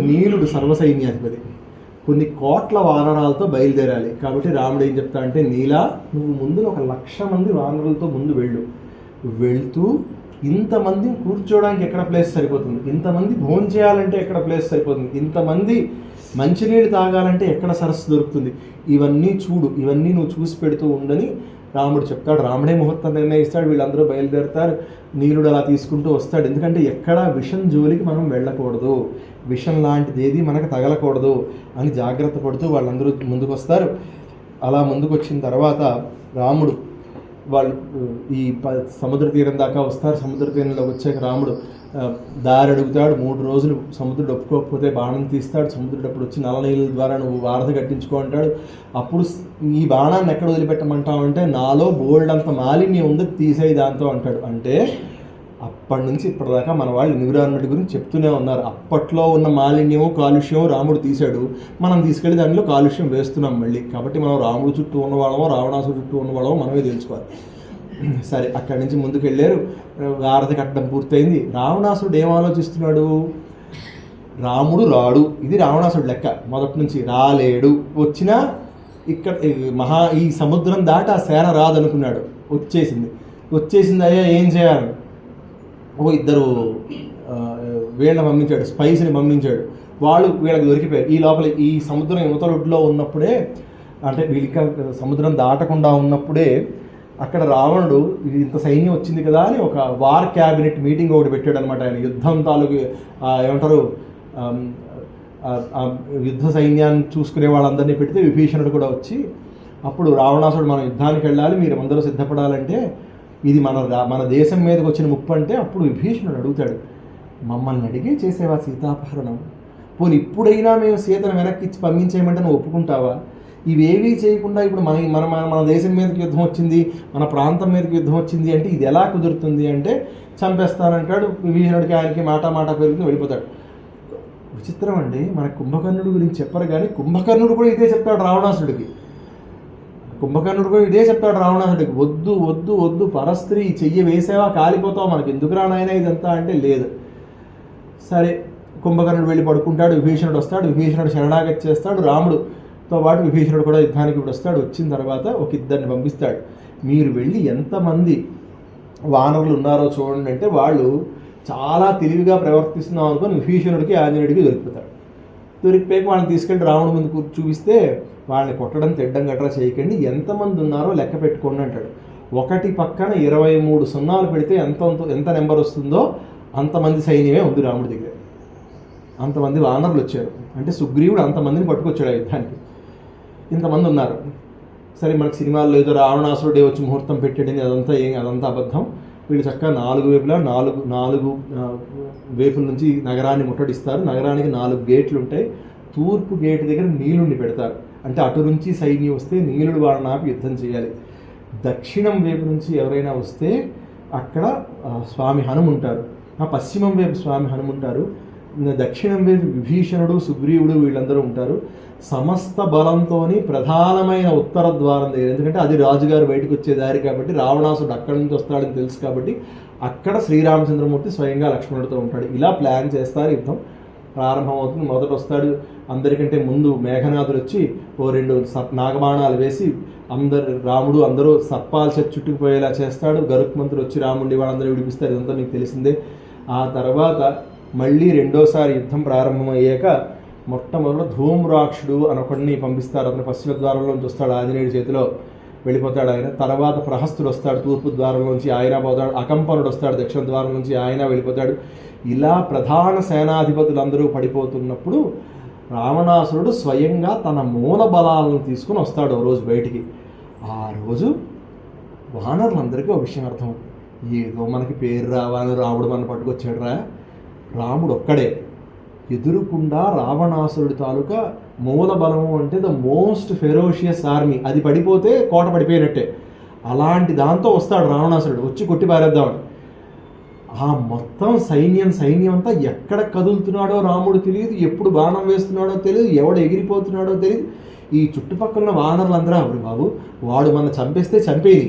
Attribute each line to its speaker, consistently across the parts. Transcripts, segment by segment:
Speaker 1: నీలుడు సర్వసైన్యాధిపతి కొన్ని కోట్ల వానరాలతో బయలుదేరాలి. కాబట్టి రాముడు ఏం చెప్తా అంటే, నీలా నువ్వు ముందు 1,00,000 మంది వానరులతో ముందు వెళ్తూ ఇంతమందిని కూర్చోవడానికి ఎక్కడ ప్లేస్ సరిపోతుంది, ఇంతమంది భోజనం చేయాలంటే ఎక్కడ ప్లేస్ సరిపోతుంది, ఇంతమంది మంచినీళ్ళు తాగాలంటే ఎక్కడ సరస్సు దొరుకుతుంది, ఇవన్నీ చూడు, ఇవన్నీ నువ్వు చూసి పెడుతూ ఉండని రాముడు చెప్తాడు. రాముడే ముహూర్తం నిర్ణయిస్తాడు, వీళ్ళందరూ బయలుదేరుతారు. నీలుడు అలా తీసుకుంటూ వస్తాడు. ఎందుకంటే ఎక్కడా విషం జోలికి మనం వెళ్ళకూడదు, విషం లాంటిది ఏది మనకు తగలకూడదు అని జాగ్రత్త పడుతూ వాళ్ళందరూ ముందుకు వస్తారు. అలా ముందుకు వచ్చిన తర్వాత రాముడు వాళ్ళు ఈ సముద్ర తీరం దాకా వస్తారు. సముద్ర తీరంలో వచ్చాక రాముడు దారి అడుగుతాడు. 3 రోజులు సముద్రుడు ఒప్పుకోకపోతే బాణం తీస్తాడు. సముద్రుడు అప్పుడు వచ్చి నల్లనీళ్ళ ద్వారా నువ్వు వారధి కట్టించుకో అంటాడు. అప్పుడు ఈ బాణాన్ని ఎక్కడ వదిలిపెట్టమంటావు అంటే, నాలో బోల్డ్ అంత మాలిన్యం ఉంది, తీసేయి దాంతో అంటాడు. అంటే అప్పటి నుంచి ఇప్పటిదాకా మన వాళ్ళు ఎన్విరాన్మెంట్ గురించి చెప్తూనే ఉన్నారు. అప్పట్లో ఉన్న మాలిన్యము కాలుష్యం రాముడు తీశాడు, మనం తీసుకెళ్ళి దానిలో కాలుష్యం వేస్తున్నాం మళ్ళీ. కాబట్టి మనం రాముడు చుట్టూ ఉన్నవాళ్ళమో రావణాసుడు చుట్టూ ఉన్నవాళ్ళమో మనమే తెలుసుకోవాలి. సరే, అక్కడి నుంచి ముందుకు వెళ్ళారు. వారధి కట్టడం పూర్తయింది. రావణాసుడు ఏం ఆలోచిస్తున్నాడు, రాముడు రాడు, ఇది రావణాసుడు లెక్క. మొదటి నుంచి రాలేడు, వచ్చినా ఇక్కడ ఈ సముద్రం దాటి ఆ సేన రాదనుకున్నాడు. వచ్చేసింది అయ్యా ఏం చేయాలి, ఇద్దరు వీళ్ళని పంపించాడు, స్పైస్ని పంపించాడు. వాళ్ళు వీళ్ళకి దొరికిపోయారు. ఈ లోపల ఈ సముద్రం యువతలొడ్లో ఉన్నప్పుడే, అంటే వీళ్ళకి సముద్రం దాటకుండా ఉన్నప్పుడే అక్కడ రావణుడు ఇంత సైన్యం వచ్చింది కదా అని ఒక వార్ క్యాబినెట్ మీటింగ్ ఒకటి పెట్టాడు అనమాట. ఆయన యుద్ధం తాలూకు ఏమంటారు, యుద్ధ సైన్యాన్ని చూసుకునే వాళ్ళందరినీ పెడితే విభీషణుడు కూడా వచ్చి, అప్పుడు రావణాసుడు మనం యుద్ధానికి వెళ్ళాలి, మీరు అందరూ సిద్ధపడాలంటే ఇది మన దేశం మీదకి వచ్చిన ముప్పు అంటే, అప్పుడు విభీషణుడు అడుగుతాడు, మమ్మల్ని అడిగే చేసేవా సీతాపహరణం? పోనీ ఇప్పుడైనా మేము సీతను వెనక్కి ఇచ్చి పంపించేయమంటే నువ్వు ఒప్పుకుంటావా? ఇవేవీ చేయకుండా ఇప్పుడు మన దేశం మీదకి యుద్ధం వచ్చింది, మన ప్రాంతం మీదకి యుద్ధం వచ్చింది అంటే ఇది ఎలా కుదురుతుంది అంటే, చంపేస్తానంటాడు. విభీషణుడికి ఆయనకి మాట పెరుగుతూ వెళ్ళిపోతాడు. విచిత్రం అండి, మన కుంభకర్ణుడి గురించి చెప్పరు కానీ కుంభకర్ణుడు కూడా ఇదే చెప్తాడు రావణాసుడికి. రావణాసుడికి వద్దు వద్దు వద్దు, పరస్త్రీ చెయ్యి వేసేవా కాలిపోతావు, మనకి ఎందుకురా నాయన ఇదంతా అంటే లేదు. సరే, కుంభకర్ణుడు వెళ్ళి పడుకుంటాడు. విభీషణుడు వస్తాడు. విభీషణుడు శరణాగతి చేస్తాడు. రాముడుతో పాటు విభీషణుడు కూడా యుద్ధానికి ఇప్పుడు వస్తాడు. వచ్చిన తర్వాత ఒక ఇద్దరిని పంపిస్తాడు. మీరు వెళ్ళి ఎంతమంది వానరులు ఉన్నారో చూడండి అంటే, వాళ్ళు చాలా తెలివిగా ప్రవర్తిస్తున్నాం అనుకుని విభీషణుడికి ఆంజనేయుడికి దొరికిపోయాక వాళ్ళని తీసుకెళ్ళి రావణుడి ముందు చూపిస్తే, వాళ్ళని కొట్టడం తిట్టడం గట్రా చేయకండి, ఎంతమంది ఉన్నారో లెక్క పెట్టుకోండి అంటాడు. ఒకటి పక్కన 23 సున్నాలు పెడితే ఎంత నెంబర్ వస్తుందో అంతమంది సైన్యమే ఉంది రాముడి దగ్గర. అంతమంది వానరులు వచ్చారు. అంటే సుగ్రీవుడు అంతమందిని పట్టుకొచ్చాడు ఆ యుద్ధానికి. ఇంతమంది ఉన్నారు. సరే, మనకి సినిమాల్లో ఏదో రావణాసురుడే వచ్చి ముహూర్తం పెట్టాడని అదంతా అబద్ధం. వీళ్ళు చక్కగా 4 వైపులా 4 వైపుల నుంచి నగరాన్ని ముట్టడిస్తారు. నగరానికి 4 గేట్లు ఉంటాయి. తూర్పు గేటు దగ్గర నీలుడిని పెడతారు. అంటే అటు నుంచి సైన్యం వస్తే నీలుడు వాళ్ళని ఆపి యుద్ధం చేయాలి. దక్షిణం వైపు నుంచి ఎవరైనా వస్తే అక్కడ స్వామి హనుమంటారు. పశ్చిమం వైపు స్వామి హనుమంటారు. దక్షిణం వైపు విభీషణుడు, సుగ్రీవుడు వీళ్ళందరూ ఉంటారు. సమస్త బలంతో ప్రధానమైన ఉత్తర ద్వారం దగ్గర, ఎందుకంటే అది రాజుగారు బయటకు వచ్చే దారి కాబట్టి, రావణాసుడు అక్కడి నుంచి వస్తాడని తెలుసు కాబట్టి అక్కడ శ్రీరామచంద్రమూర్తి స్వయంగా లక్ష్మణుడితో ఉంటాడు. ఇలా ప్లాన్ చేస్తారు. యుద్ధం ప్రారంభమవుతుంది. మొదట వస్తాడు. అందరికంటే ముందు మేఘనాథుడు వచ్చి 2 నాగబాణాలు వేసి అందరూ సర్పాలు చుట్టుకుపోయేలా చేస్తాడు. గరుత్మంతుడు వచ్చి రాముడి వాళ్ళందరూ విడిపిస్తారు. ఇదంతా మీకు తెలిసిందే. ఆ తర్వాత మళ్ళీ రెండోసారి యుద్ధం ప్రారంభమయ్యాక మొట్టమొదట ధూమ్రాక్షుడు అనొకడిని పంపిస్తారు. అతను పశ్చిమ ద్వారంలోంచి వస్తాడు, ఆంజనేయుడి చేతిలో వెళ్ళిపోతాడు ఆయన. తర్వాత ప్రహస్తుడు వస్తాడు, తూర్పు ద్వారంలోంచి ఆయన పోతాడు. అకంపనుడు వస్తాడు, దక్షిణ ద్వారం నుంచి ఆయన వెళ్ళిపోతాడు. ఇలా ప్రధాన సేనాధిపతులందరూ పడిపోతున్నప్పుడు రావణాసురుడు స్వయంగా తన మూల బలాలను తీసుకుని వస్తాడు ఓ రోజు బయటికి. ఆ రోజు వానరులందరికీ ఒక విషయం అర్థం, ఏదో మనకి పేరు రావాలని రాముడు మన పట్టుకొచ్చాడు రా, రాముడు ఒక్కడే. ఎదురుకుండా రావణాసురుడి తాలూకా మూల బలము అంటే ద మోస్ట్ ఫెరోషియస్ ఆర్మీ, అది పడిపోతే కోట పడిపోయినట్టే. అలాంటి దాంతో వస్తాడు రావణాసురుడు, వచ్చి కొట్టి పారేద్దామని. ఆ మొత్తం సైన్యం అంతా ఎక్కడ కదులుతున్నాడో రాముడు తెలియదు, ఎప్పుడు బాణం వేస్తున్నాడో తెలియదు, ఎవడు ఎగిరిపోతున్నాడో తెలియదు. ఈ చుట్టుపక్కల వానరులందరూ అప్పుడు బాబు వాడు మనం చంపేస్తే చంపేది,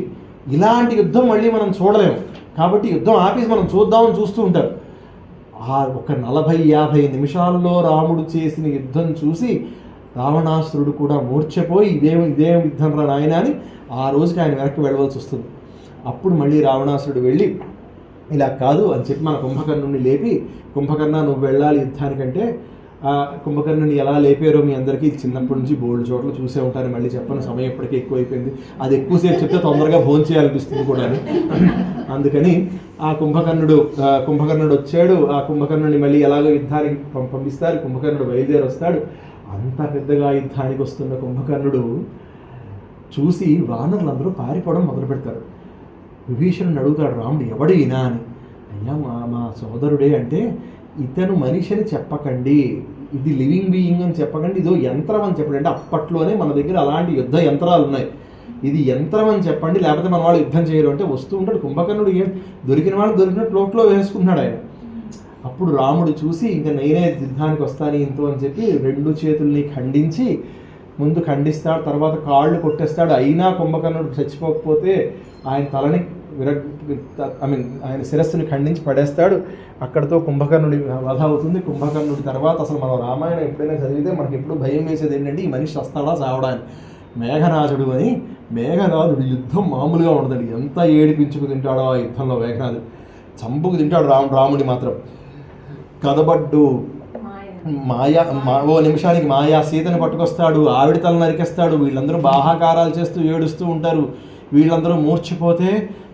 Speaker 1: ఇలాంటి యుద్ధం మళ్ళీ మనం చూడలేము, కాబట్టి యుద్ధం ఆపేసి మనం చూద్దామని చూస్తూ ఉంటారు. ఆ ఒక 40-50 నిమిషాల్లో రాముడు చేసిన యుద్ధం చూసి రావణాసురుడు కూడా మూర్ఛపోయి ఇదేం యుద్ధం రా నాయన అని ఆ రోజుకి ఆయన వెనక్కి వెళ్ళవలసి వస్తుంది. అప్పుడు మళ్ళీ రావణాసురుడు వెళ్ళి ఇలా కాదు అని చెప్పి మన కుంభకర్ణుని లేపి, కుంభకర్ణ నువ్వు వెళ్ళాలి యుద్ధానికంటే, ఆ కుంభకర్ణుని ఎలా లేపారో మీ అందరికీ చిన్నప్పటి నుంచి బోల్డ్ చోట్ల చూసే ఉంటారు. మళ్ళీ చెప్పను, సమయం ఎప్పటికీ ఎక్కువైపోయింది. అది ఎక్కువసేపు చెప్తే తొందరగా భోజనం చేయాలనిపిస్తుంది కూడా. అందుకని ఆ కుంభకర్ణుడు వచ్చాడు. ఆ కుంభకర్ణుని మళ్ళీ ఎలాగో యుద్ధానికి పంపిస్తారు. కుంభకర్ణుడు బయలుదేరి వస్తాడు. అంత పెద్దగా యుద్ధానికి వస్తున్న కుంభకర్ణుడు చూసి వానరులందరూ పారిపోవడం మొదలు పెడతారు. విభీషణుని అడుగుతాడు రాముడు, ఎవడు ఈయన అని. అయ్యా మా సోదరుడే అంటే, ఇతను మనిషిని చెప్పకండి, ఇది లివింగ్ బీయింగ్ అని చెప్పకండి, ఇదో యంత్రం అని చెప్పండి. అంటే అప్పట్లోనే మన దగ్గర అలాంటి యుద్ధ యంత్రాలు ఉన్నాయి, ఇది యంత్రం అని చెప్పండి, లేకపోతే మన వాళ్ళు యుద్ధం చేయరు అంటే వస్తూ ఉంటాడు. కుంభకర్ణుడు దొరికిన వాళ్ళు దొరికినట్టు లోట్లో వేసుకున్నాడు ఆయన. అప్పుడు రాముడు చూసి ఇంకా నేనే యుద్ధానికి వస్తాను ఇంతో అని చెప్పి 2 చేతుల్ని ఖండించి, ముందు ఖండిస్తాడు, తర్వాత కాళ్ళు కొట్టేస్తాడు. అయినా కుంభకర్ణుడు చచ్చిపోకపోతే ఆయన తలని ఆయన శిరస్సుని ఖండించి పడేస్తాడు. అక్కడితో కుంభకర్ణుడి వధ అవుతుంది. కుంభకర్ణుడి తర్వాత అసలు మనం రామాయణం ఎప్పుడైనా చదివితే మనకి ఎప్పుడు భయం వేసేది ఏంటంటే, ఈ మనిషి వస్తాడా చావడానికి. మేఘనాథుడు అని, మేఘనాథుడు యుద్ధం మామూలుగా ఉండదండి. ఎంత ఏడిపించుకు తింటాడో ఆ యుద్ధంలో మేఘనాథుడు, చంపుకు తింటాడు రాముడి మాత్రం. కదబడ్డు ఓ నిమిషానికి మాయా సీతని పట్టుకొస్తాడు, ఆవిడ తల నరికేస్తాడు. వీళ్ళందరూ బాహాకారాలు చేస్తూ ఏడుస్తూ ఉంటారు. వీళ్ళందరూ మూర్చిపోతే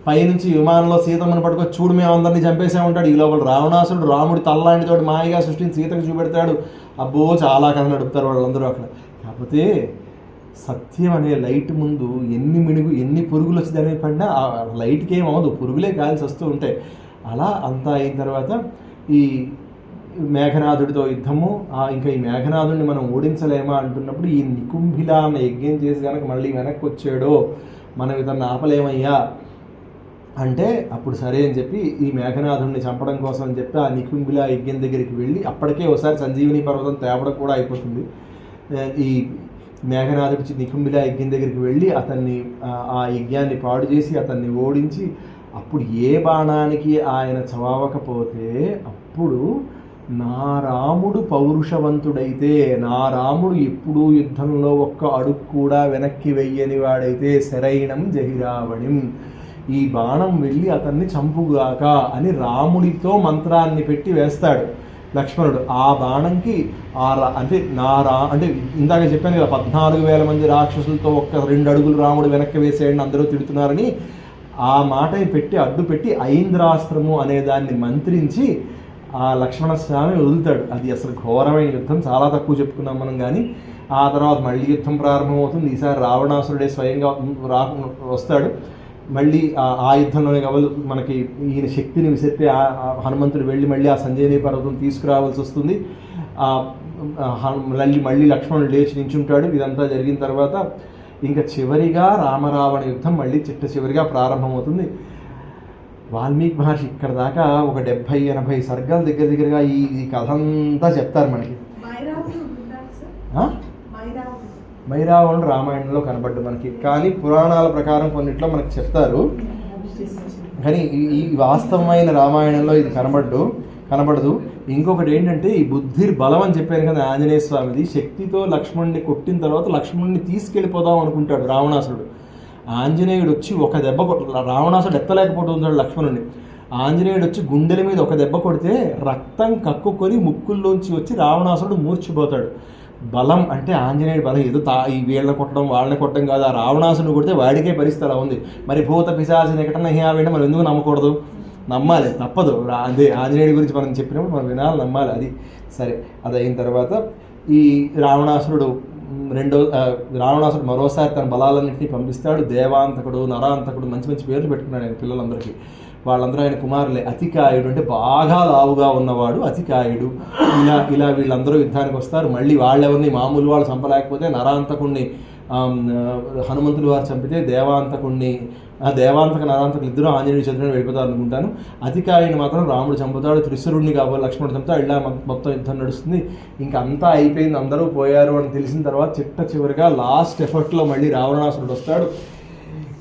Speaker 1: పైనుంచి విమానంలో సీతమ్మని పట్టుకొని చూడు మేము అందరినీ చంపేసే ఉంటాడు. ఈ లోపల రావణాసురుడు రాముడి తల్లాంటి తోటి మాయగా సృష్టించి సీతకు చూపెడతాడు. అబ్బో చాలా కథ నడుపుతారు వాళ్ళందరూ అక్కడ. కాకపోతే సత్యం అనే లైట్ ముందు ఎన్ని పురుగులు వచ్చి దాని పడినా ఆ లైట్కి ఏమవదు, పురుగులే కాల్సి వస్తూ ఉంటాయి. అలా అంతా అయిన తర్వాత ఈ మేఘనాథుడితో యుద్ధము. ఇంకా ఈ మేఘనాథుడిని మనం ఓడించలేమా అంటున్నప్పుడు ఈ నికుంభిల అన్న యజ్ఞం చేసి కనుక మళ్ళీ వెనక్కి వచ్చాడో మనం ఇతన్ని ఆపలేమయ్యా అంటే, అప్పుడు సరే అని చెప్పి ఈ మేఘనాథుడిని చంపడం కోసం అని చెప్పి ఆ నికుంభిల యజ్ఞం దగ్గరికి వెళ్ళి, అప్పటికే ఒకసారి సంజీవిని పర్వతం తేవడం కూడా అయిపోతుంది. ఈ మేఘనాథుడి నికుంభిల యజ్ఞం దగ్గరికి వెళ్ళి అతన్ని ఆ యజ్ఞాన్ని పాడు చేసి అతన్ని ఓడించి, అప్పుడు ఏ బాణానికి ఆయన చవావకపోతే అప్పుడు నా రాముడు పౌరుషవంతుడైతే, నా రాముడు ఎప్పుడూ యుద్ధంలో ఒక్క అడుగు కూడా వెనక్కి వెయ్యని వాడైతే శరైణం జహిరావణిం, ఈ బాణం వెళ్ళి అతన్ని చంపుగాక అని రాముడితో మంత్రాన్ని పెట్టి వేస్తాడు లక్ష్మణుడు. ఆ బాణంకి అంటే ఇందాక చెప్పాను కదా, 14,000 మంది రాక్షసులతో ఒక్క 2 అడుగులు రాముడు వెనక్కి వేసేయండి అందరూ తిడుతున్నారని ఆ మాటని పెట్టి అడ్డు పెట్టి ఐంద్రాస్త్రము అనే దాన్ని మంత్రించి ఆ లక్ష్మణస్వామి వదులుతాడు. అది అసలు ఘోరమైన యుద్ధం, చాలా తక్కువ చెప్పుకున్నాం మనం. కానీ ఆ తర్వాత మళ్ళీ యుద్ధం ప్రారంభమవుతుంది. ఈసారి రావణాసురుడే స్వయంగా వస్తాడు. మళ్ళీ ఆ యుద్ధంలోనే కావాలి మనకి ఈయన శక్తిని విసిరితే హనుమంతుడు వెళ్ళి మళ్ళీ ఆ సంజీవని పర్వతం తీసుకురావాల్సి వస్తుంది. మళ్ళీ లక్ష్మణుడు లేచి నించుంటాడు. ఇదంతా జరిగిన తర్వాత ఇంకా చివరిగా రామరావణ యుద్ధం మళ్ళీ చివరిగా ప్రారంభమవుతుంది. వాల్మీకి మహర్షి ఇక్కడ దాకా ఒక 70-80 సర్గాల దగ్గరగా ఈ కథ అంతా చెప్తారు మనకి. మైరావణుడు రామాయణంలో కనబడ్డు మనకి, కానీ పురాణాల ప్రకారం కొన్నిట్లో మనకి చెప్తారు. కానీ ఈ వాస్తవమైన రామాయణంలో ఇది కనబడదు. ఇంకొకటి ఏంటంటే, ఈ బుద్ధిర్ బలం అని చెప్పాను కదా ఆంజనేయ స్వామిది, శక్తితో లక్ష్మణుడిని కొట్టిన తర్వాత లక్ష్మణుడిని తీసుకెళ్ళిపోదాం అనుకుంటాడు రావణాసురుడు. ఆంజనేయుడు వచ్చి ఒక దెబ్బ రావణాసుడు ఎత్తలేకపోతున్నాడు లక్ష్మణుడిని. ఆంజనేయుడు వచ్చి గుండెల మీద ఒక దెబ్బ కొడితే రక్తం కక్కుకొని ముక్కుల్లోంచి వచ్చి రావణాసురుడు మూర్చిపోతాడు. బలం అంటే ఆంజనేయుడు బలం ఏదో ఈ వీళ్ళని కొట్టడం వాళ్ళని కొట్టడం కాదు, ఆ రావణాసురుని కొడితే వాడికే పరిస్థితి అలా ఉంది. మరి భూత పిశాచి నికటన హేమంటే మనం ఎందుకు నమ్మకూడదు? నమ్మాలి, తప్పదు. అదే ఆంజనేయుడి గురించి మనం చెప్పినప్పుడు మనం వినాలి, నమ్మాలి. అది సరే. అది అయిన తర్వాత ఈ రావణాసురుడు మరోసారి తన బలాలన్నింటినీ పంపిస్తాడు. దేవాంతకుడు, నరాంతకుడు, మంచి పేర్లు పెట్టుకున్నాడు ఆయన పిల్లలందరికీ. వాళ్ళందరూ ఆయన కుమారులే. అతికాయుడు అంటే బాగా లావుగా ఉన్నవాడు అతికాయుడు. ఇలా వీళ్ళందరూ యుద్ధానికి వస్తారు. మళ్ళీ వాళ్ళెవరిని మామూలు వాళ్ళు చంపలేకపోతే నరాంతకుడిని హనుమంతుడు వారు చంపితే దేవాంతక నరాంతకులు ఇద్దరు ఆంజనేయుడు చంద్రుని వెళ్ళిపోతారు అనుకుంటాను. అతికాయుని మాత్రం రాముడు చంపుతాడు. త్రిశూరుడిని కాబట్టి లక్ష్మణుడు చంపుతాడు. ఇలా మొత్తం యుద్ధం నడుస్తుంది. ఇంకా అంతా అయిపోయింది, అందరూ పోయారు అని తెలిసిన తర్వాత చివరిగా లాస్ట్ ఎఫర్ట్లో మళ్ళీ రావణాసురుడు వస్తాడు.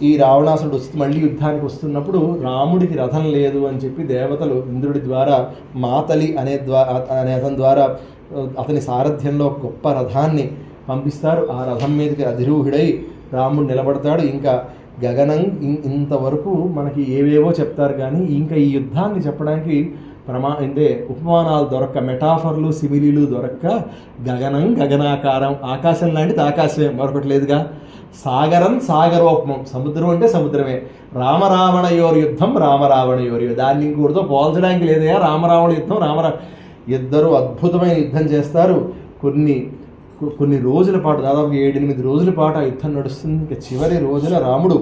Speaker 1: ఈ రావణాసుడు మళ్ళీ యుద్ధానికి వస్తున్నప్పుడు రాముడికి రథం లేదు అని చెప్పి దేవతలు ఇంద్రుడి ద్వారా మాతలి అనే అతని ద్వారా అతని సారథ్యంలో గొప్ప రథాన్ని పంపిస్తారు. ఆ రథం మీదకి అధిరూఢుడై రాముడు నిలబడతాడు. ఇంకా గగనం ఇంతవరకు మనకి ఏవేవో చెప్తారు, కానీ ఇంకా ఈ యుద్ధాన్ని చెప్పడానికి ఉపమానాలు దొరక్క, మెటాఫర్లు సిమిలీలు దొరక్క గగనం గగనాకారం, ఆకాశం లాంటిది ఆకాశమే, మరొకటి లేదుగా. సాగరం సాగరోపమం, సముద్రం అంటే సముద్రమే. రామరావణయోర్ యుద్ధం రామరావణయోర్ యుద్ధం, దాన్ని ఇంకోటితో పోల్చడానికి లేదయా. రామరావణ యుద్ధం ఇద్దరు అద్భుతమైన యుద్ధం చేస్తారు. కొన్ని రోజుల పాటు, దాదాపు 7-8 రోజుల పాటు ఆ యుద్ధం నడుస్తుంది. ఇంకా చివరి రోజున రాముడు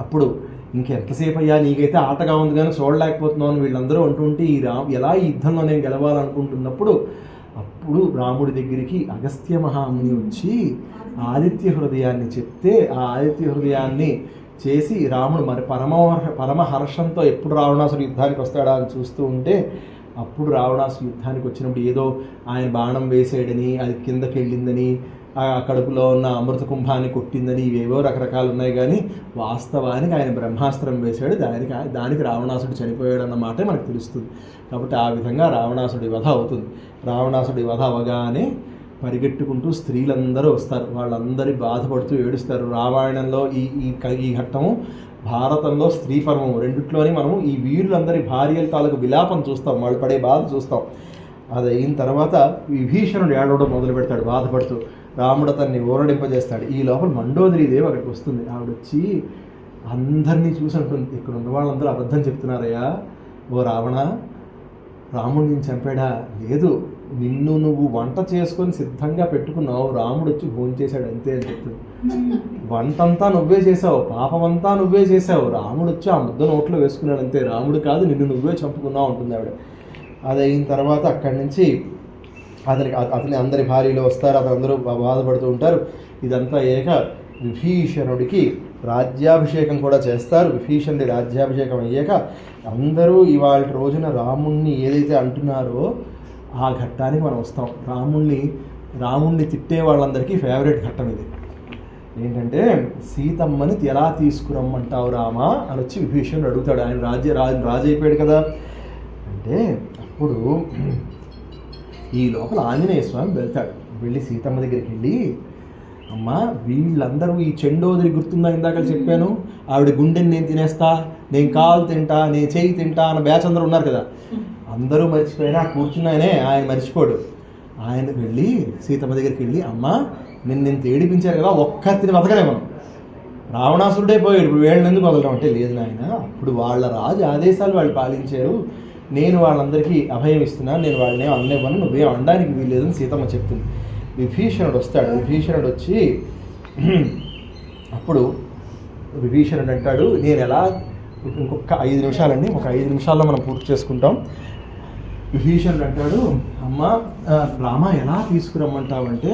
Speaker 1: అప్పుడు ఇంకెంతసేపు అయ్యా, నీకైతే ఆటగా ఉంది కానీ చూడలేకపోతున్నావు అని వీళ్ళందరూ అంటుంటే ఎలా ఈ యుద్ధంలో నేను గెలవాలనుకుంటున్నప్పుడు అప్పుడు రాముడి దగ్గరికి అగస్త్య మహాముని వచ్చి ఆదిత్య హృదయాన్ని చెప్తే, ఆ ఆదిత్య హృదయాన్ని చేసి రాముడు మరి పరమహర్షంతో ఎప్పుడు రావణాసుడు యుద్ధానికి వస్తాడా అని చూస్తూ ఉంటే, అప్పుడు రావణాసుడు యుద్ధానికి వచ్చినప్పుడు ఏదో ఆయన బాణం వేసాడని, అది కిందకి వెళ్ళిందని, ఆ కడుపులో ఉన్న అమృత కుంభాన్ని కొట్టిందని, ఇవేవో రకరకాలు ఉన్నాయి, కానీ వాస్తవానికి ఆయన బ్రహ్మాస్త్రం వేశాడు. దానికి రావణాసుడు చనిపోయాడు అన్నమాట మనకు తెలుస్తుంది. కాబట్టి ఆ విధంగా రావణాసుడి వధ అవుతుంది. రావణాసుడి వధ అవగానే పరిగెట్టుకుంటూ స్త్రీలందరూ వస్తారు. వాళ్ళందరి బాధపడుతూ ఏడుస్తారు. రామాయణంలో ఈ ఘట్టము, భారతంలో స్త్రీ పర్వము, రెండిట్లోని మనము ఈ వీరులందరి భార్యల తాలూకు విలాపం చూస్తాం, వాళ్ళు పడే బాధ చూస్తాం. అది అయిన తర్వాత విభీషణుడు ఏడవడం మొదలు పెడతాడు బాధపడుతూ. రాముడు అతన్ని ఊరడింపజేస్తాడు. ఈ లోపల మండోదరీదేవి అక్కడికి వస్తుంది. ఆవిడొచ్చి అందరినీ చూసి అంటుంది, ఇక్కడ ఉన్న వాళ్ళందరూ అబద్ధం చెప్తున్నారయ్యా. ఓ రావణ, రాముడు నేను చంపాడా? లేదు, నిన్ను నువ్వు వంట చేసుకొని సిద్ధంగా పెట్టుకున్నావు, రాముడు వచ్చి భోంచేశాడు అంతే అని చెప్తుంది. వంటంతా నువ్వే చేసావు, పాపమంతా నువ్వే చేసావు, రాముడు వచ్చి ఆ ముద్ద నోట్లో వేసుకున్నాడు అంతే, రాముడు కాదు, నిన్ను నువ్వే చంపుకున్నావు అంటుంది ఆవిడ. అది అయిన తర్వాత అక్కడి నుంచి అతని అందరి భార్యలు వస్తారు, అతనందరూ బాధపడుతూ ఉంటారు. ఇదంతా విభీషణుడికి రాజ్యాభిషేకం కూడా చేస్తారు. విభీషణుడి రాజ్యాభిషేకం అయ్యాక అందరూ ఇవాళ రోజున రాముణ్ణి ఏదైతే అంటున్నారో ఆ ఘట్టానికి మనం వస్తాం. రాముణ్ణి తిట్టే వాళ్ళందరికీ ఫేవరెట్ ఘట్టం ఇది. ఏంటంటే, సీతమ్మని ఎలా తీసుకురమ్మంటావు రామా అని వచ్చి విభీషణుడు అడుగుతాడు. ఆయన రాజు అయిపోయాడు కదా. అంటే అప్పుడు ఈ లోపల ఆంజనేయ స్వామి వెళ్తాడు. వెళ్ళి సీతమ్మ దగ్గరికి వెళ్ళి, అమ్మ వీళ్ళందరూ ఈ చెండోదరి గుర్తుందా, ఇందాక చెప్పాను, ఆవిడ గుండెని నేను తినేస్తా, నేను కాలు తింటా, నేను చెయ్యి తింటా అన్న బ్యాచ్ అందరూ ఉన్నారు కదా, అందరూ మర్చిపోయినా కూర్చున్నాయనే ఆయన మర్చిపోడు. ఆయన వెళ్ళి సీతమ్మ దగ్గరికి వెళ్ళి, అమ్మ నేను తేడిపించారు కదా, ఒక్కరిని బతకలే మనం, రావణాసురుడే పోయాడు, ఇప్పుడు వీళ్ళని ఎందుకు వదలడం అంటే, లేదు నాయన, అప్పుడు వాళ్ళ రాజు ఆదేశాలు వాళ్ళు పాలించారు, నేను వాళ్ళందరికీ అభయం ఇస్తున్నాను, నేను వాళ్ళని అన్నివ్వను, నువ్వేం అనడానికి వీల్లేదని సీతమ్మ చెప్తుంది. విభీషణుడు వస్తాడు. విభీషణుడు వచ్చి అప్పుడు విభీషణుడు అంటాడు, నేను ఎలా, ఇంకొక 5 నిమిషాలండి, ఒక 5 నిమిషాల్లో మనం పూర్తి చేసుకుంటాం. విభీషణుడు అంటాడు, అమ్మ రామ ఎలా తీసుకురమ్మంటావంటే,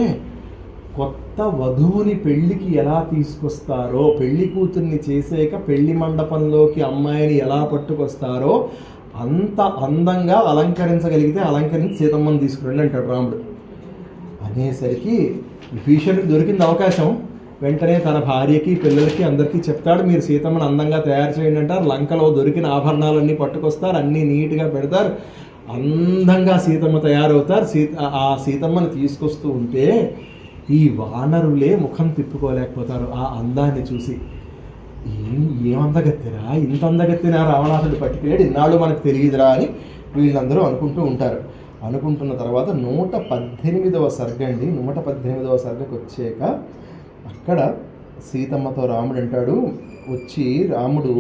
Speaker 1: కొత్త వధువుని పెళ్లికి ఎలా తీసుకొస్తారో, పెళ్లి కూతుర్ని చేసాక పెళ్లి మండపంలోకి అమ్మాయిని ఎలా పట్టుకొస్తారో అంత అందంగా అలంకరించగలిగితే అలంకరించి సీతమ్మని తీసుకురండి అంటాడు రాముడు. అనేసరికి విభీషణుడికి దొరికింది అవకాశం. వెంటనే తన భార్యకి పిల్లలకి అందరికీ చెప్తాడు, మీరు సీతమ్మని అందంగా తయారు చేయండి అంటారు. లంకలో దొరికిన ఆభరణాలన్నీ పట్టుకొస్తారు, అన్నీ నీట్గా పెడతారు, అందంగా సీతమ్మ తయారవుతారు. ఆ సీతమ్మని తీసుకొస్తూ ఉంటే ఈ వానరులే ముఖం తిప్పుకోలేకపోతారు ఆ అందాన్ని చూసి. ఏం అందగత్తిరా, ఇంత అందగత్తినా రావణాసుడు పట్టుకెళ్ళాడు, ఇన్నాళ్ళు మనకు తెలియదురా అని వీళ్ళందరూ అనుకుంటూ ఉంటారు. అనుకుంటున్న తర్వాత 118వ సర్గ అండి, 118వ సర్గకు వచ్చాక అక్కడ సీతమ్మతో రాముడు అంటాడు, వచ్చి రాముడు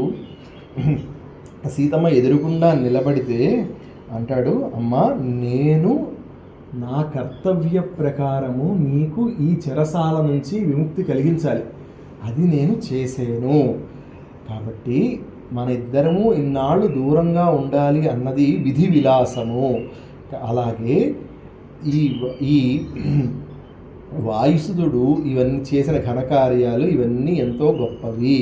Speaker 1: సీతమ్మ ఎదురుగుండా నిలబడితే అంటాడు, అమ్మ నేను నా కర్తవ్య ప్రకారము నీకు ఈ చెరసాల నుంచి విముక్తి కలిగించాలి, అది నేను చేశాను. కాబట్టి మన ఇద్దరము ఇన్నాళ్ళు దూరంగా ఉండాలి అన్నది విధి విలాసము. అలాగే ఈ వాయుసుదుడు ఇవన్నీ చేసిన ఘనకార్యాలు ఇవన్నీ ఎంతో గొప్పవి.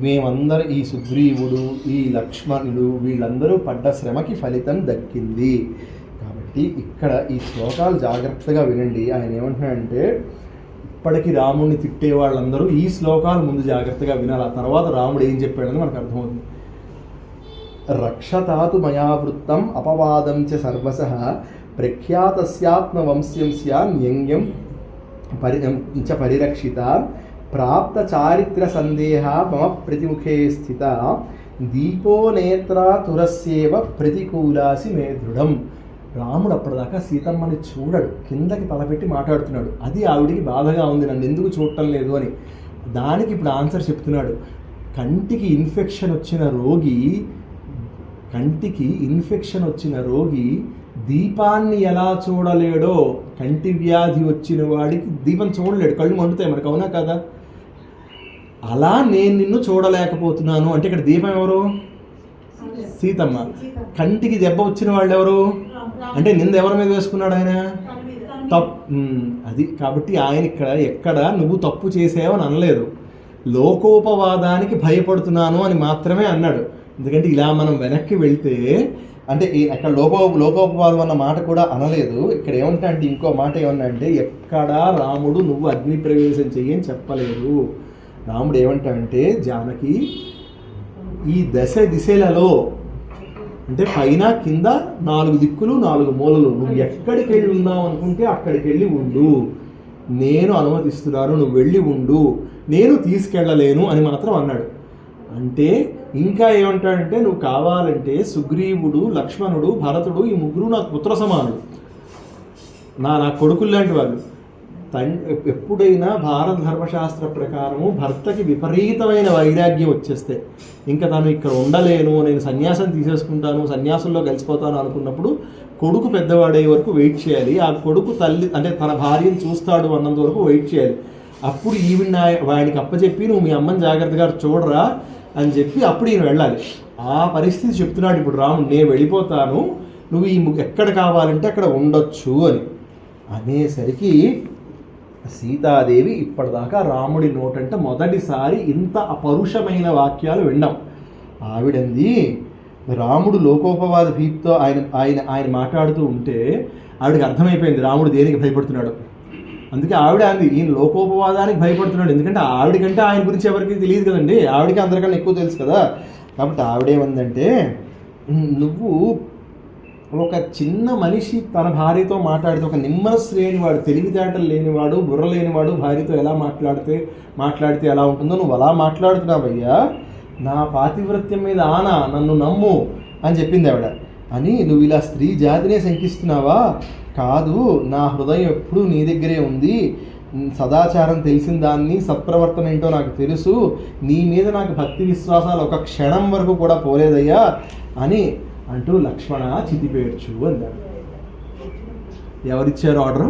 Speaker 1: మేమందరం, ఈ సుగ్రీవుడు, ఈ లక్ష్మణుడు, వీళ్ళందరూ పడ్డ శ్రమకి ఫలితం దక్కింది. కాబట్టి ఇక్కడ ఈ శ్లోకాలు జాగ్రత్తగా వినండి. ఆయన ఏమంటున్నాడంటే, అప్పటికి రాముడిని తిట్టే వాళ్ళందరూ ఈ శ్లోకాలు ముందు జాగ్రత్తగా వినాలి. ఆ తర్వాత రాముడు ఏం చెప్పాడని మనకు అర్థమవుతుంది. రక్షతాతు మయా వృత్తం అపవాదం చ సర్వశః ప్రఖ్యాతస్యాత్మవంశ్యం స్యాన్యంగ్యం పరిరక్షిత ప్రాప్త చారిత్ర సందేహ మమ ప్రతిముఖే స్థిత దీపో నేత్రా తురస్యేవ ప్రతికూలాసి మే దృఢం. రాముడు అప్పటిదాకా సీతమ్మని చూడడు, కిందకి తలపెట్టి మాట్లాడుతున్నాడు. అది ఆవిడికి బాధగా ఉంది, నన్ను ఎందుకు చూడటం లేదు అని. దానికి ఇప్పుడు ఆన్సర్ చెప్తున్నాడు. కంటికి ఇన్ఫెక్షన్ వచ్చిన రోగి దీపాన్ని ఎలా చూడలేడో, కంటి వ్యాధి వచ్చిన వాడికి దీపం చూడలేడు, కళ్ళు మండుతాయి మనకు, అవునా కదా? అలా నేను నిన్ను చూడలేకపోతున్నాను అంటే ఇక్కడ దీపం ఎవరు? సీతమ్మ. కంటికి దెబ్బ వచ్చిన వాళ్ళు ఎవరు అంటే నింద ఎవరి మీద వేసుకున్నాడు ఆయన? అది కాబట్టి ఆయన ఎక్కడ నువ్వు తప్పు చేసావని అనలేదు, లోకోపవాదానికి భయపడుతున్నాను అని మాత్రమే అన్నాడు. ఎందుకంటే ఇలా మనం వెనక్కి వెళ్తే అంటే అక్కడ లోకోపవాదం అన్న మాట కూడా అనలేదు. ఇక్కడ ఏమంటా అంటే ఇంకో మాట ఏమన్నా అంటే ఎక్కడా రాముడు నువ్వు అగ్ని ప్రవేశం చెయ్యని చెప్పలేదు. రాముడు ఏమంటాడంటే జానకి ఈ దిశలలో అంటే పైన కింద 4 దిక్కులు 4 మూలలు, నువ్వు ఎక్కడికి వెళ్ళి ఉన్నావు అనుకుంటే అక్కడికి వెళ్ళి ఉండు, నేను అనుమతిస్తున్నాను, నువ్వు వెళ్ళి ఉండు, నేను తీసుకెళ్ళలేను అని మాత్రం అన్నాడు. అంటే ఇంకా ఏమంటాడంటే నువ్వు కావాలంటే సుగ్రీవుడు, లక్ష్మణుడు, భరతుడు ఈ ముగ్గురు నాకు పుత్ర సమానుడు, నా కొడుకులు లాంటి వాళ్ళు. ఎప్పుడైనా భారత ధర్మశాస్త్ర ప్రకారము భర్తకి విపరీతమైన వైరాగ్యం వచ్చేస్తే ఇంకా తను ఇక్కడ ఉండలేను, నేను సన్యాసం తీసేసుకుంటాను, సన్యాసంలో కలిసిపోతాను అనుకున్నప్పుడు కొడుకు పెద్దవాడే వరకు వెయిట్ చేయాలి. ఆ కొడుకు తల్లి అంటే తన భార్యను చూస్తాడు అన్నంత వరకు వెయిట్ చేయాలి. అప్పుడు వాడికి అప్పచెప్పి నువ్వు మీ అమ్మని జాగ్రత్తగా చూడరా అని చెప్పి అప్పుడు ఈయన వెళ్ళాలి. ఆ పరిస్థితి చెప్తున్నాడు ఇప్పుడు రాముడు, నేను వెళ్ళిపోతాను, నువ్వు ఎక్కడ కావాలంటే అక్కడ ఉండొచ్చు అని అనేసరికి సీతాదేవి ఇప్పటిదాకా రాముడి నోటంటే మొదటిసారి ఇంత అపరుషమైన వాక్యాలు విన్నాం. ఆవిడంది రాముడు లోకోపవాద భీతితో ఆయన మాట్లాడుతూ ఉంటే ఆవిడకి అర్థమైపోయింది రాముడు దేనికి భయపడుతున్నాడు. అందుకే ఆవిడ అంది ఈయన లోకోపవాదానికి భయపడుతున్నాడు, ఎందుకంటే ఆవిడకంటే ఆయన గురించి ఎవరికి తెలియదు కదండి, ఆవిడకి అందరికన్నా ఎక్కువ తెలుసు కదా. కాబట్టి ఆవిడేమందంటే నువ్వు ఒక చిన్న మనిషి తన భార్యతో మాట్లాడితే, ఒక నిమ్మరస్ లేనివాడు, తెలివితేటలు లేనివాడు, బుర్ర లేనివాడు భార్యతో ఎలా మాట్లాడితే ఎలా ఉంటుందో నువ్వు అలా మాట్లాడుతున్నావయ్యా, నా పాతివ్రత్యం మీద ఆనా, నన్ను నమ్ము అని చెప్పింది ఆవిడ. అని నువ్వు ఇలా స్త్రీ జాతినే శంకిస్తున్నావా? కాదు, నా హృదయం ఎప్పుడూ నీ దగ్గరే ఉంది, సదాచారం తెలిసిన దాన్ని, సత్ప్రవర్తన ఏంటో నాకు తెలుసు, నీ మీద నాకు భక్తి విశ్వాసాలు ఒక క్షణం వరకు కూడా పోలేదయ్యా అని అంటూ లక్ష్మణ చితిపేర్చు అన్నాడు. ఎవరిచ్చారు ఆర్డరు?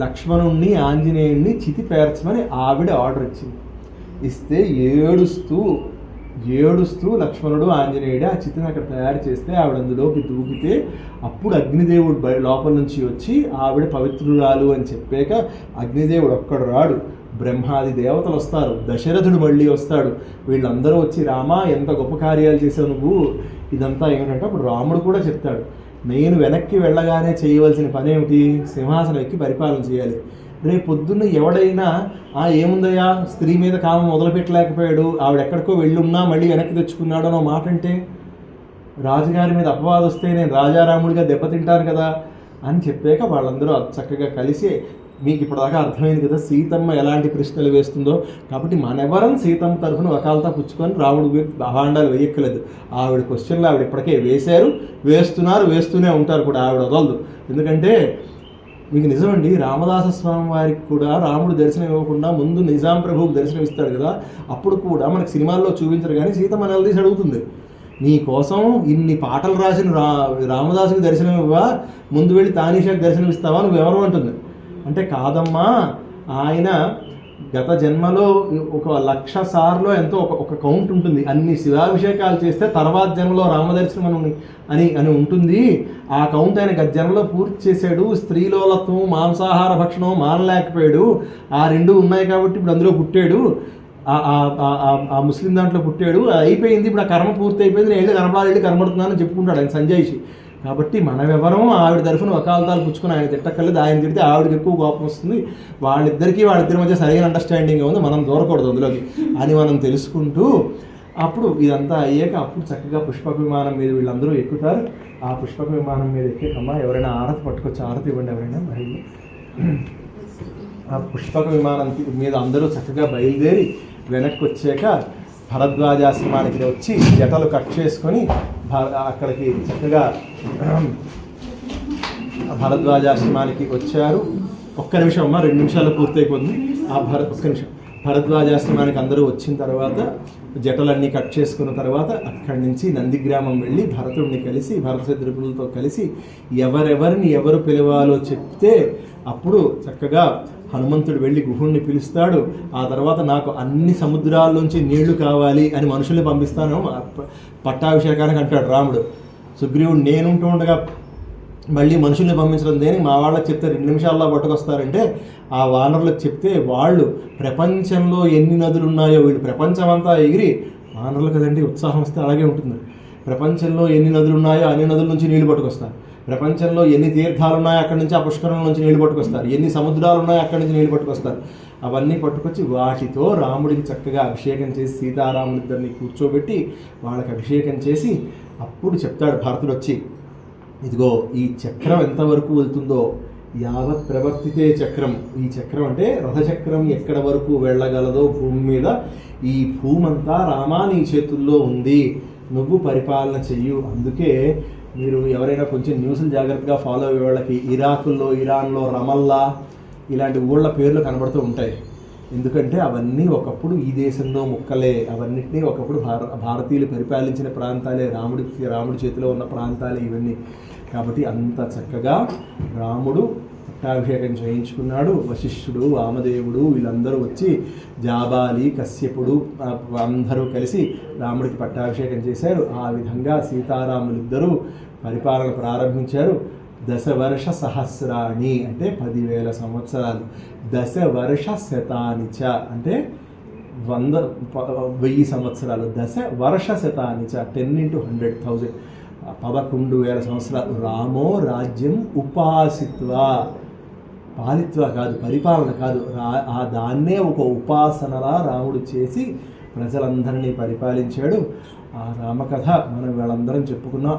Speaker 1: లక్ష్మణుణ్ణి ఆంజనేయుణ్ణి చితి పేర్చమని ఆవిడ ఆర్డర్ ఇచ్చింది. ఇస్తే ఏడుస్తూ లక్ష్మణుడు ఆంజనేయుడు ఆ చితిని అక్కడ తయారు చేస్తే ఆవిడ అందులోకి దూకితే అప్పుడు అగ్నిదేవుడు లోపల నుంచి వచ్చి ఆవిడ పవిత్రురాలు అని చెప్పాక అగ్నిదేవుడు ఒక్కడు రాడు, బ్రహ్మాది దేవతలు వస్తారు, దశరథుడు మళ్ళీ వస్తాడు, వీళ్ళందరూ వచ్చి రామా ఎంత గొప్ప కార్యాలు చేసావు నువ్వు, ఇదంతా ఏమిటంటే అప్పుడు రాముడు కూడా చెప్తాడు, నేను వెనక్కి వెళ్ళగానే చేయవలసిన పని ఏమిటి, సింహాసనం ఎక్కి పరిపాలన చేయాలి. రేపు పొద్దున్న ఎవడైనా ఏముందయ్యా స్త్రీ మీద కామం మొదలుపెట్టలేకపోయాడు, ఆవిడ ఎక్కడికో వెళ్ళున్నా మళ్ళీ వెనక్కి తెచ్చుకున్నాడు అనో మాట అంటే, రాజుగారి మీద అపవాదం వస్తే నేను రాజారాముడిగా దెబ్బతింటాను కదా అని చెప్పాక వాళ్ళందరూ చక్కగా కలిసి, మీకు ఇప్పటిదాకా అర్థమైంది కదా సీతమ్మ ఎలాంటి ప్రశ్నలు వేస్తుందో, కాబట్టి మనెవరం సీతమ్మ తరఫున వకాలతా పుచ్చుకొని రాముడు భాండాలు వేయక్కలేదు. ఆవిడ క్వశ్చన్లు ఆవిడ ఇప్పటికే వేస్తూనే ఉంటారు కూడా, ఆవిడ వదలదు. ఎందుకంటే మీకు నిజమండి, రామదాస స్వామి వారికి కూడా రాముడు దర్శనం ఇవ్వకుండా ముందు నిజాం ప్రభువుకు దర్శనం ఇస్తాడు కదా, అప్పుడు కూడా మనకు సినిమాల్లో చూపించరు కానీ సీతమ్మ నిలదీసి అడుగుతుంది, నీ కోసం ఇన్ని పాటలు రాసిన రామదాసుకి దర్శనం ఇవ్వా, ముందు వెళ్ళి తానీషాకి దర్శనం ఇస్తావా, నువ్వెవరు అంటుంది. అంటే కాదమ్మా, ఆయన గత జన్మలో 1,00,000 సార్లు ఎంతో ఒక కౌంట్ ఉంటుంది, అన్ని శివాభిషేకాలు చేస్తే తర్వాత జన్మలో రామదర్శనం అని ఉంటుంది, ఆ కౌంట్ ఆయన గత జన్మలో పూర్తి చేశాడు, స్త్రీలోలత్వం మాంసాహార భక్షణం మానలేకపోయాడు, ఆ 2 ఉన్నాయి కాబట్టి ఇప్పుడు అందులో పుట్టాడు, ఆ ముస్లిం దాంట్లో పుట్టాడు, అయిపోయింది, ఇప్పుడు ఆ కర్మ పూర్తి అయిపోయింది, నేను వెళ్ళి కనపడాలి కనబడుతున్నాను చెప్పుకుంటాడు ఆయన సంజయ్షి. కాబట్టి మనమెవరం ఆవిడ తరఫున వకాలతాలు పుచ్చుకొని ఆయన తిట్టక్కర్లేదు, ఆయన తిడితే ఆవిడకి ఎక్కువ కోపం వస్తుంది, వాళ్ళిద్దరి మధ్య సరైన అండర్స్టాండింగ్ ఉంది, మనం దూరకూడదు అందులోకి అని మనం తెలుసుకుంటూ అప్పుడు ఇదంతా అయ్యాక అప్పుడు చక్కగా పుష్పక విమానం మీద వీళ్ళందరూ ఎక్కుతారు. ఆ పుష్పక విమానం మీద ఎక్కేకమ్మా ఎవరైనా ఆరతి పట్టుకొచ్చి ఆరతి ఇవ్వండి ఎవరైనా. మరి ఆ పుష్పక విమానం మీద అందరూ చక్కగా బయలుదేరి వెనక్కి వచ్చాక భరద్వాజాశ్రమానికి వచ్చి జటలు కట్ చేసుకొని అక్కడికి చక్కగా భరద్వాజాశ్రమానికి వచ్చారు. ఒక్క నిమిషం అమ్మ, 2 నిమిషాలు పూర్తయిపోతుంది. ఒక్క నిమిషం. భరద్వాజాశ్రమానికి అందరూ వచ్చిన తర్వాత జటలన్నీ కట్ చేసుకున్న తర్వాత అక్కడి నుంచి నందిగ్రామం వెళ్ళి భరతుడిని కలిసి భరతశత్రుఘ్నులతో కలిసి ఎవరెవరిని ఎవరు పిలవాలో చెప్తే అప్పుడు చక్కగా హనుమంతుడు వెళ్ళి గుహుణ్ణి పిలుస్తాడు. ఆ తర్వాత నాకు అన్ని సముద్రాల్లోంచి నీళ్లు కావాలి అని మనుషుల్ని పంపిస్తాను పట్టాభిషేకానికి అంటాడు రాముడు. సుగ్రీవుడు నేనుంటూ ఉండగా మళ్ళీ మనుషుల్ని పంపించడం దేనికి, మా వాళ్ళకి చెప్తే 2 నిమిషాల్లో పట్టుకొస్తారంటే ఆ వానరులకు చెప్తే వాళ్ళు ప్రపంచంలో ఎన్ని నదులు ఉన్నాయో వీళ్ళు ప్రపంచమంతా ఎగిరి, వానరులు కదండి ఉత్సాహం వస్తే అలాగే ఉంటుంది, ప్రపంచంలో ఎన్ని నదులు ఉన్నాయో అన్ని నదుల నుంచి నీళ్లు పట్టుకొస్తారు, ప్రపంచంలో ఎన్ని తీర్థాలు ఉన్నాయో అక్కడి నుంచి ఆ పుష్కరం నుంచి నీళ్లు పట్టుకొస్తారు, ఎన్ని సముద్రాలు ఉన్నాయో అక్కడి నుంచి నీళ్లు పట్టుకొస్తారు. అవన్నీ పట్టుకొచ్చి వాటితో రాముడికి చక్కగా అభిషేకం చేసి సీతారాములిద్దరిని కూర్చోబెట్టి వాళ్ళకి అభిషేకం చేసి అప్పుడు చెప్తాడు భరతుడు వచ్చి, ఇదిగో ఈ చక్రం ఎంతవరకు వెళ్తుందో యావత్ ప్రవర్తితే చక్రం. ఈ చక్రం అంటే రథచక్రం ఎక్కడ వరకు వెళ్ళగలదో భూమి మీద, ఈ భూమంతా రామా నీ చేతుల్లో ఉంది, నువ్వు పరిపాలన చెయ్యు. అందుకే మీరు ఎవరైనా కొంచెం న్యూస్లు జాగ్రత్తగా ఫాలో అయ్యే వాళ్ళకి ఇరాకుల్లో ఇరాన్లో రమల్లా ఇలాంటి ఊళ్ళ పేర్లు కనబడుతూ ఉంటాయి. ఎందుకంటే అవన్నీ ఒకప్పుడు ఈ దేశంలో ముక్కలే, అవన్నిటినీ ఒకప్పుడు భారతీయులు పరిపాలించిన ప్రాంతాలే, రాముడి చేతిలో ఉన్న ప్రాంతాలే ఇవన్నీ. కాబట్టి అంత చక్కగా రాముడు పట్టాభిషేకం చేయించుకున్నాడు. వశిష్ఠుడు వామదేవుడు వీళ్ళందరూ వచ్చి జాబాలి కశ్యపుడు అందరూ కలిసి రాముడికి పట్టాభిషేకం చేశారు. ఆ విధంగా సీతారాములిద్దరూ పరిపాలన ప్రారంభించారు. 10 వర్ష సహస్రాణి అంటే 10,000 సంవత్సరాలు, 10 వర్ష శతానిచ అంటే 1000 సంవత్సరాలు, 10 వర్ష శతానిచ 10 × 100,000 11,000 సంవత్సరాలు. రామో రాజ్యం ఉపాసిత్వా, పాలిత్వ కాదు పరిపాలన కాదు, ఆ దాన్నే ఒక ఉపాసనలా రాముడు చేసి ప్రజలందరినీ పరిపాలించాడు. ఆ రామకథ మనం వాళ్ళందరం చెప్పుకున్నాం.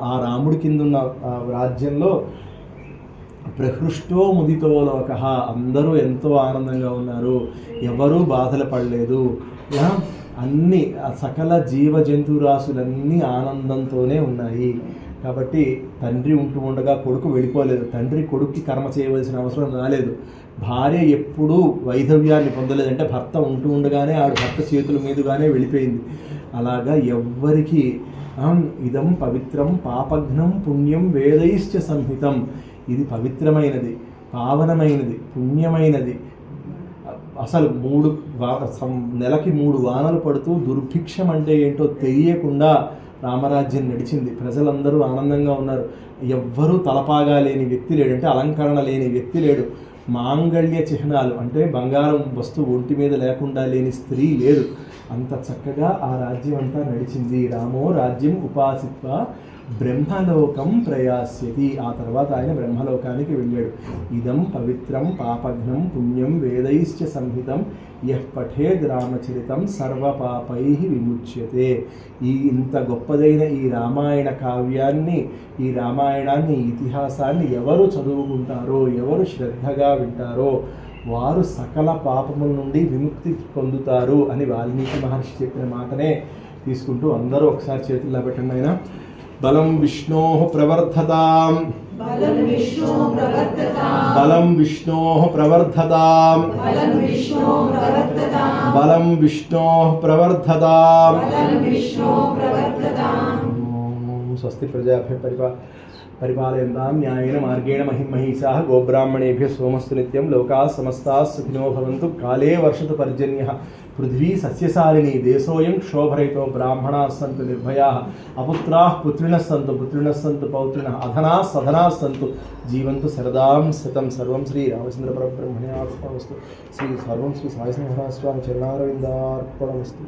Speaker 1: ఆ రాముడి కింద ఉన్న రాజ్యంలో ప్రహృష్టో ముదితో లోకః, అందరూ ఎంతో ఆనందంగా ఉన్నారు, ఎవరూ బాధలు పడలేదు. అన్ని సకల జీవ జంతురాశులన్నీ ఆనందంతోనే ఉన్నాయి. కాబట్టి తండ్రి ఉంటూ ఉండగా కొడుకు వెళ్ళిపోలేదు, తండ్రి కొడుక్కి కర్మ చేయవలసిన అవసరం రాలేదు, భార్య ఎప్పుడూ వైధవ్యాన్ని పొందలేదంటే భర్త ఉంటూ ఉండగానే ఆవిడ భర్త చేతుల మీదుగానే వెళ్ళిపోయింది. అలాగా ఎవ్వరికి ఇదం పవిత్రం పాపఘ్నం పుణ్యం వేదైశ్చ సంహితం, ఇది పవిత్రమైనది, పావనమైనది, పుణ్యమైనది. అసలు నెలకి 3 వానలు పడుతూ దుర్భిక్షం అంటే ఏంటో తెలియకుండా రామరాజ్యం నడిచింది. ప్రజలందరూ ఆనందంగా ఉన్నారు. ఎవ్వరూ తలపాగా లేని వ్యక్తి లేడు, అంటే అలంకరణ లేని వ్యక్తి లేడు. మాంగళ్య చిహ్నాలు అంటే బంగారం వస్తువు ఒంటి మీద లేకుండా లేని స్త్రీ లేదు. అంత చక్కగా ఆ రాజ్యం అంతా నడిచింది. రామో రాజ్యం ఉపాసిత్వ బ్రహ్మలోకం ప్రయాస్యతి. ఆ తర్వాత ఆయన బ్రహ్మలోకానికి వెళ్ళాడు. ఇదం పవిత్రం పాపఘ్నం పుణ్యం వేదైశ్చ సంహితం యః పఠేద్ రామచరితం సర్వపాపై విముచ్యతే. ఇంత గొప్పదైన ఈ రామాయణ కావ్యాన్ని, ఈ రామాయణాన్ని, ఈ ఇతిహాసాన్ని ఎవరు చదువుకుంటారో, ఎవరు శ్రద్ధగా వింటారో వారు సకల పాపముల నుండి విముక్తి పొందుతారు అని వాల్మీకి మహర్షి చెప్పిన మాటనే తీసుకుంటూ అందరూ ఒకసారి చేతుల్లో పెట్టండి. ఆయన బలం విష్ణోః ప్రవర్ధతాం, బలం విష్ణోః ప్రవర్ధతాం, బలం విష్ణోః ప్రవర్ధతాం, బలం విష్ణోః ప్రవర్ధతాం, బలం విష్ణోః ప్రవర్ధతాం, బలం విష్ణోః ప్రవర్ధతాం. స్వస్తి ప్రజాభ్యः పరిపాలయంతాం న్యాయేన మార్గేణ మహిమహీషాః గోబ్రాహ్మణేభ్యः సోమస్తు నిత్యం లోకాः సమస్తాः సుఖినో భవంతు. కాలే వర్షతు పర్జన్యః పృథ్వీ సస్యశాలిని దేశోయం క్షోభరహితో బ్రాహ్మణాः సంతు నిర్భయాः అపుత్రాः పుత్రిణः సంతు పుత్రిణः సంతు పౌత్రిణः అధనాः సధనాः సంతు జీవంతు శరదాం శతం. సర్వం శ్రీ రామచంద్ర పరబ్రహ్మణ్యార్పణమస్తు. సర్వం శ్రీ సాయి సింహస్వామి చరణారవిందార్పణమస్తు.